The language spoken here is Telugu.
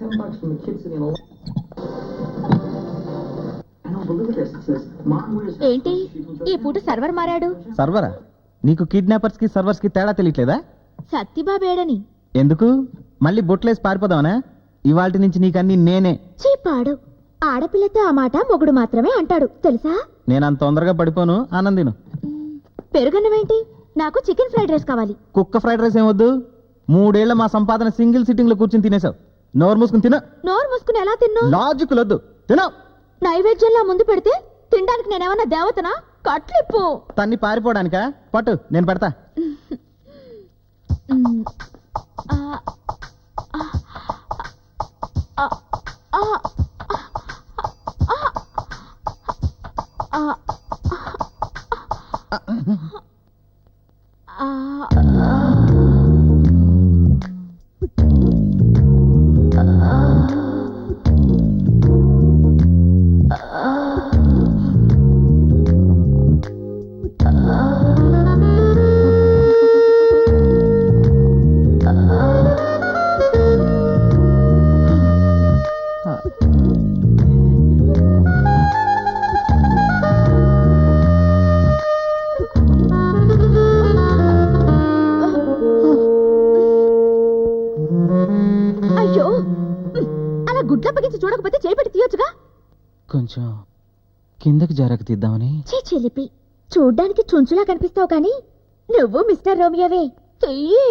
$10 from the kid sitting on the. I know, but look at this. It says, Mom wears. ఏంటి ఈ పూట సర్వర్ మారాడు? సర్వరా? నీకు కిడ్నాపర్స్ కి సర్వర్స్ కి తేడా తెలియట్లేదా? సత్తిబాబేడని. ఎందుకు మళ్ళీ బొట్లేసి పారిపోదావనా? ఇవాల్టి నుంచి నీకన్నీ నేనే. చీపాడు. ఆడపిల్లతో ఆ మాట మొగుడు మాత్రమే అంటాడు తెలుసా? నేను అంత తొందరగా పడిపోను, ఆనందిను. పెరుగన్నమేంటి? నాకు చికెన్ ఫ్రైడ్ రైస్ కావాలి. కుక్క ఫ్రైడ్ రైస్ ఏమొద్దు. 3 ఏళ్ల మా సంపాదన సింగిల్ సిట్టింగ్ లో కూర్చుని తినేసావు. నోరు మూసుకుని తిన. నోరు మూసుకుని ఎలా తిన్నా? లాజిక్ లొద్దు, తిన. నైవేద్యంలా ముందు పెడితే తినడానికి నేనేమన్నా దేవతనా? కట్లిప్పు. తన్ని పారిపోవడానికా? పట్టు, నేను పెడతా. అయ్యో, అలా గుడ్ల పగించి చూడకపోతే చేపెట్టి తీయొచ్చుగా. కొంచెం కిందకి జారక తీద్దామని. చిలిపి, చూడ్డానికి చుంచులా కనిపిస్తావు కానీ నువ్వు మిస్టర్ రోమియోవే. చెయ్యి.